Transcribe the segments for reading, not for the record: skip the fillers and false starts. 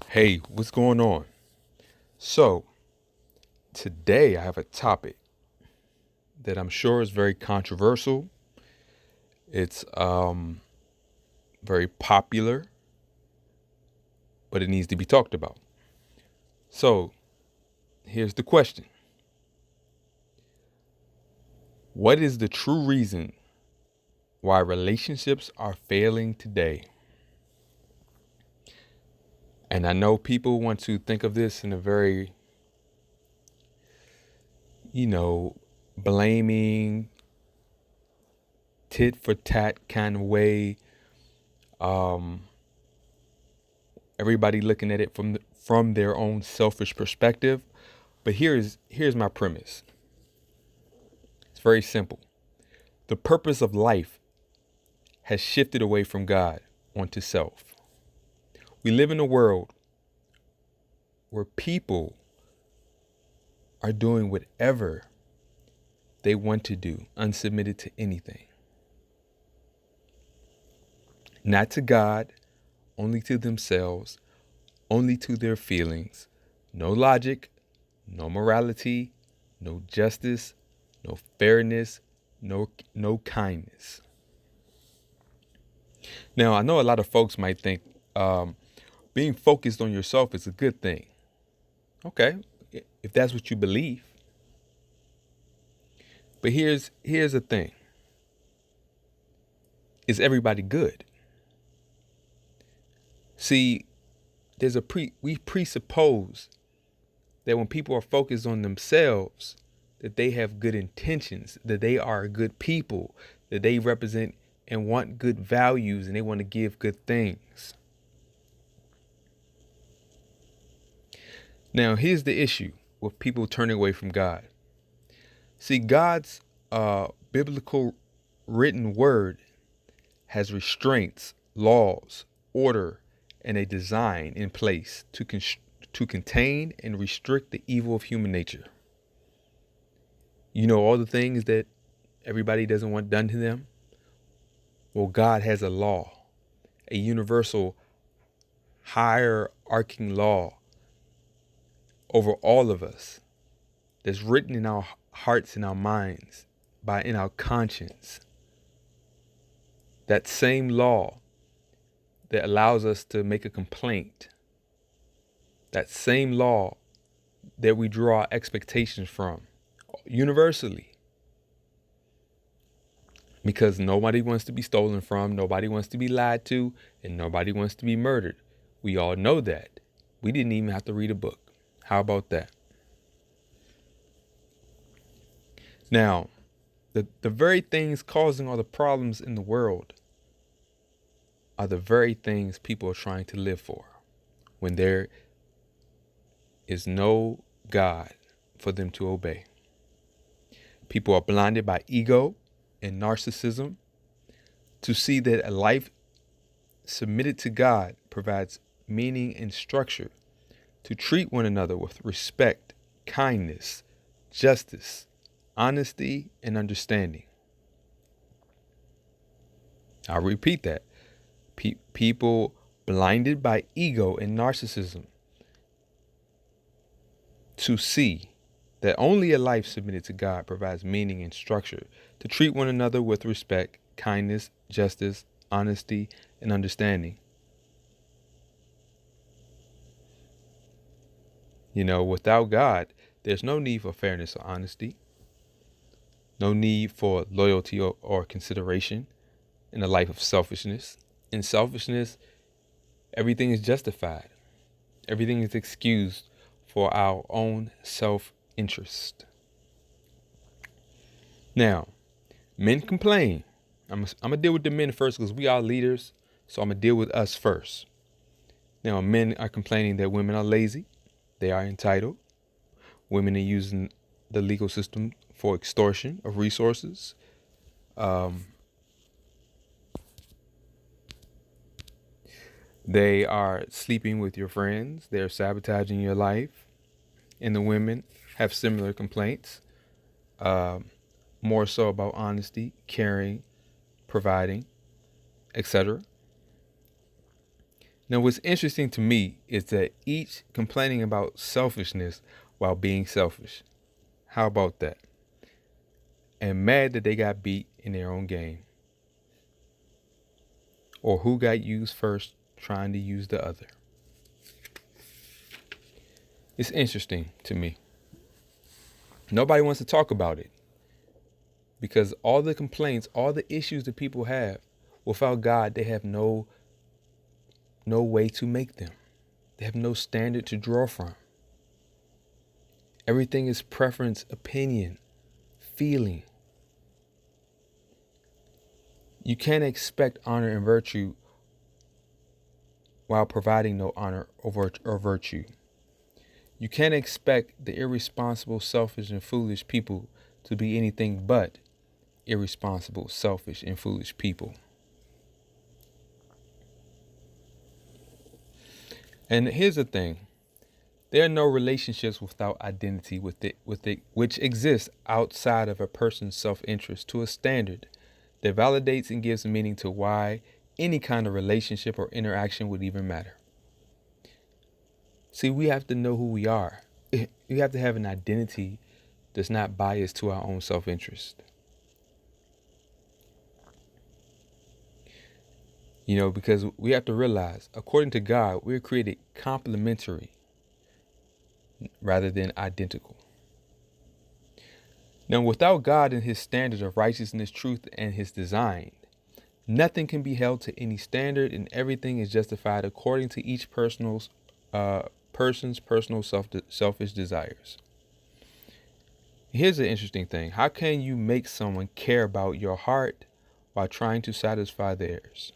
Hey, what's going on? So, today I have a topic that I'm sure is very controversial. It's very popular, but it needs to be talked about. So, here's the question. What is the true reason why relationships are failing today? And I know people want to think of this in a very, you know, blaming, tit for tat kind of way. Um, Everybody looking at it from their own selfish perspective. But here's my premise. It's very simple. The purpose of life has shifted away from God onto self. We live in a world where people are doing whatever they want to do, unsubmitted to anything. Not to God, only to themselves, only to their feelings. No logic, no morality, no justice, no fairness, no kindness. Now, I know a lot of folks might think being focused on yourself is a good thing. Okay, if that's what you believe. But here's the thing. Is everybody good? See, we presuppose that when people are focused on themselves, that they have good intentions, that they are good people, that they represent and want good values and they want to give good things. Now, here's the issue with people turning away from God. See, God's biblical written word has restraints, laws, order, and a design in place to contain and restrict the evil of human nature. You know, all the things that everybody doesn't want done to them? Well, God has a law, a universal hierarching law over all of us that's written in our hearts and our minds, in our conscience. That same law that allows us to make a complaint, that same law that we draw expectations from, universally. Because nobody wants to be stolen from, nobody wants to be lied to, and nobody wants to be murdered. We all know that. We didn't even have to read a book. How about that? Now, the very things causing all the problems in the world are the very things people are trying to live for when there is no God for them to obey. People are blinded by ego and narcissism to see that a life submitted to God provides meaning and structure to treat one another with respect, kindness, justice, honesty, and understanding. I'll repeat that. People blinded by ego and narcissism to see that only a life submitted to God provides meaning and structure to treat one another with respect, kindness, justice, honesty, and understanding. You know, without God, there's no need for fairness or honesty, no need for loyalty or consideration in a life of selfishness. In selfishness, everything is justified, everything is excused for our own self-interest. Now, men complain. I'm going to deal with the men first because we are leaders, so I'm going to deal with us first. Now, men are complaining that women are lazy, they are entitled. Women are using the legal system for extortion of resources. They are sleeping with your friends. They're sabotaging your life. And the women have similar complaints, more so about honesty, caring, providing, etc. Now, what's interesting to me is that each complaining about selfishness while being selfish. How about that? And mad that they got beat in their own game. Or who got used first trying to use the other. It's interesting to me. Nobody wants to talk about it. Because all the complaints, all the issues that people have, without God, they have no way to make them. They have no standard to draw from. Everything is preference, opinion, feeling. You can't expect honor and virtue while providing no honor or virtue. You can't expect the irresponsible, selfish, and foolish people to be anything but irresponsible, selfish, and foolish people. And here's the thing. There are no relationships without identity which exists outside of a person's self-interest to a standard that validates and gives meaning to why any kind of relationship or interaction would even matter. See, we have to know who we are. You have to have an identity that's not biased to our own self-interest. Because we have to realize, according to God, we're created complementary rather than identical. Now, without God and his standards of righteousness, truth, and his design, nothing can be held to any standard, and everything is justified according to each person's personal selfish desires. Here's the interesting thing. How can you make someone care about your heart while trying to satisfy theirs?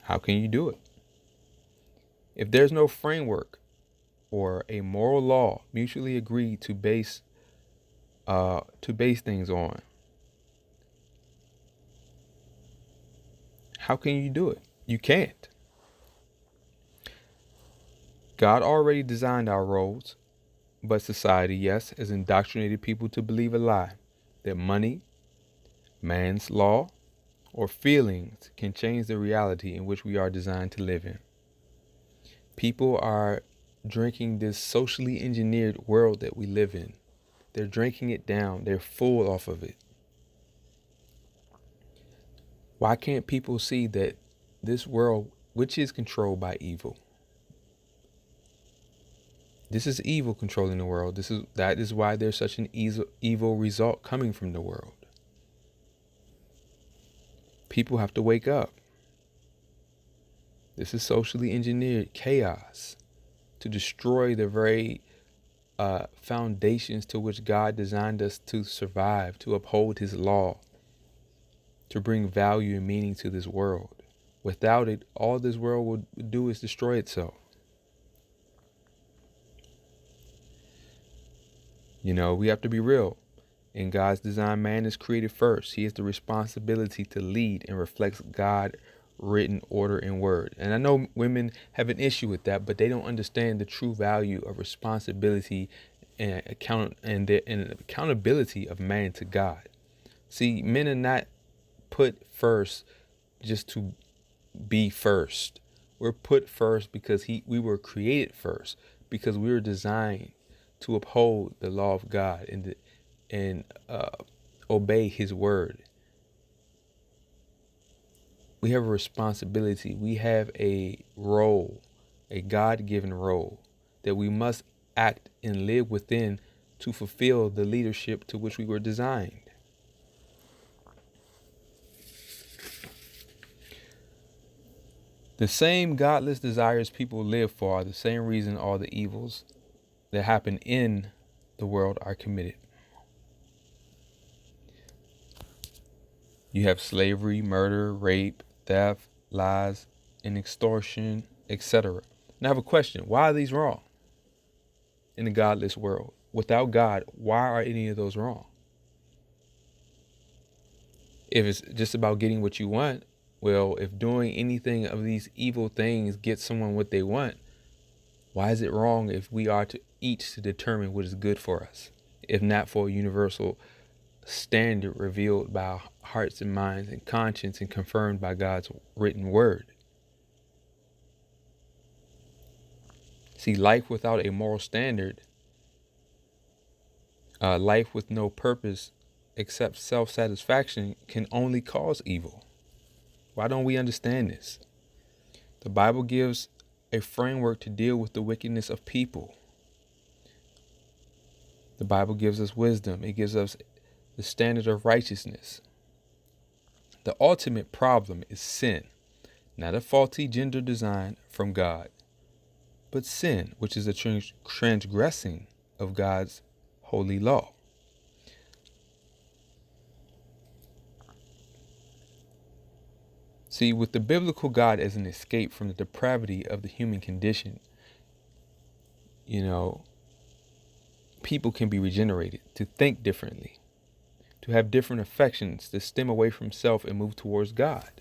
How can you do it? If there's no framework or a moral law mutually agreed to base things on, how can you do it? You can't. God already designed our roles, but society, yes, has indoctrinated people to believe a lie that money, man's law, or feelings can change the reality in which we are designed to live in. People are drinking this socially engineered world that we live in. They're drinking it down. They're full off of it. Why can't people see that this world, which is controlled by evil, this is evil controlling the world. That is why there's such an evil result coming from the world. People have to wake up. This is socially engineered chaos to destroy the very foundations to which God designed us to survive, to uphold his law, to bring value and meaning to this world. Without it, all this world would do is destroy itself. We have to be real. In God's design, man is created first. He has the responsibility to lead and reflects God written order and word. And I know women have an issue with that, but they don't understand the true value of responsibility and accountability of man to God. See, men are not put first just to be first. We're put first because we were created first, because we were designed to uphold the law of God and obey his word. We have a responsibility. We have a role, a God-given role that we must act and live within to fulfill the leadership to which we were designed. The same godless desires people live for are the same reason all the evils that happen in the world are committed. You have slavery, murder, rape, theft, lies, and extortion, etc. Now I have a question. Why are these wrong in the godless world? Without God, why are any of those wrong? If it's just about getting what you want, well, if doing anything of these evil things gets someone what they want, why is it wrong if we are to each to determine what is good for us, if not for a universal standard revealed by our hearts and minds and conscience and confirmed by God's written word. See, life without a moral standard, life with no purpose except self-satisfaction, can only cause evil. Why don't we understand this? The Bible gives a framework to deal with the wickedness of people. The Bible gives us wisdom. It gives us the standard of righteousness. The ultimate problem is sin, not a faulty gender design from God, but sin, which is a transgressing of God's holy law. See, with the biblical God as an escape from the depravity of the human condition, people can be regenerated to think differently, to have different affections, to stem away from self and move towards God.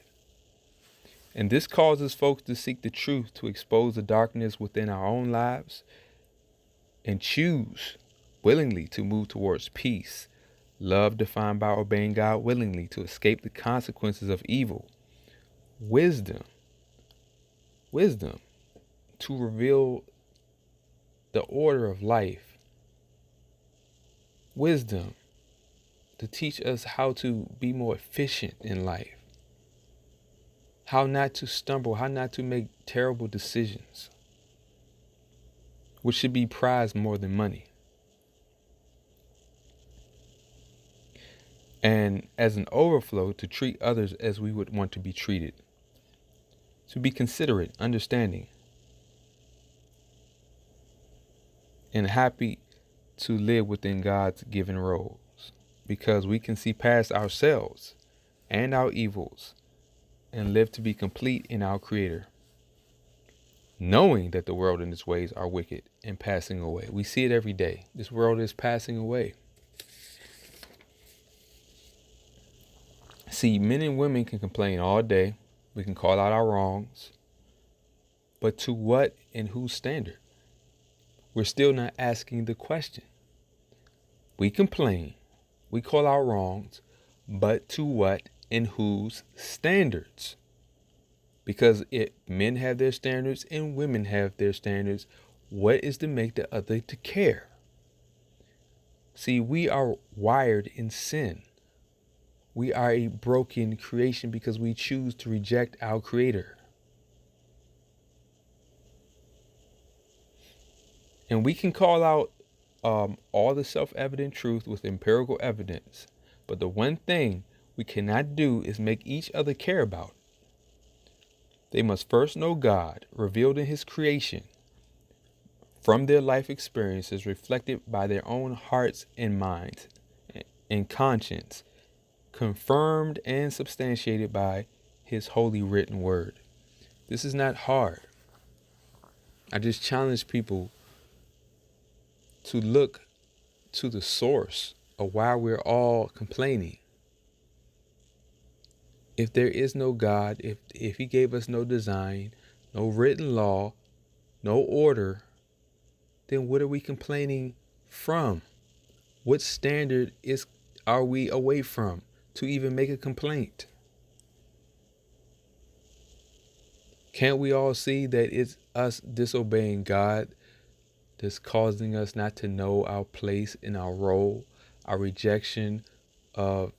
And this causes folks to seek the truth, to expose the darkness within our own lives, and choose willingly to move towards peace, love defined by obeying God willingly, to escape the consequences of evil, wisdom to reveal the order of life, wisdom to teach us how to be more efficient in life, how not to stumble, how not to make terrible decisions, which should be prized more than money. And as an overflow, to treat others as we would want to be treated, to be considerate, understanding, and happy to live within God's given roles, because we can see past ourselves and our evils and live to be complete in our Creator, knowing that the world and its ways are wicked and passing away. We see it every day. This world is passing away. See, men and women can complain all day. We can call out our wrongs. But to what and whose standard? We're still not asking the question. We complain. We call out wrongs. But to what and whose standards? Because if men have their standards and women have their standards, what is to make the other to care? See, we are wired in sin. We are a broken creation because we choose to reject our Creator. And we can call out all the self-evident truth with empirical evidence. But the one thing we cannot do is make each other care about. They must first know God, revealed in His creation, from their life experiences reflected by their own hearts and minds and conscience, confirmed and substantiated by His holy written word. This is not hard. I just challenge people to look to the source of why we're all complaining. If there is no God, if He gave us no design, no written law, no order, then what are we complaining from? What standard are we away from to even make a complaint? Can't we all see that it's us disobeying God that's causing us not to know our place in our role, our rejection of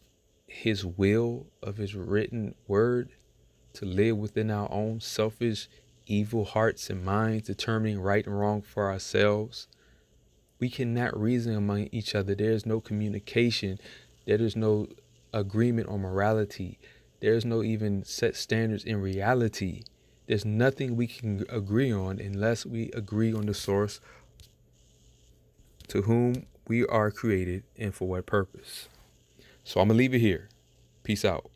His will, of His written word, to live within our own selfish, evil hearts and minds, determining right and wrong for ourselves? We cannot reason among each other. There is no communication. There is no agreement on morality. There is no even set standards in reality. There's nothing we can agree on unless we agree on the source to whom we are created and for what purpose. So I'm going to leave it here. Peace out.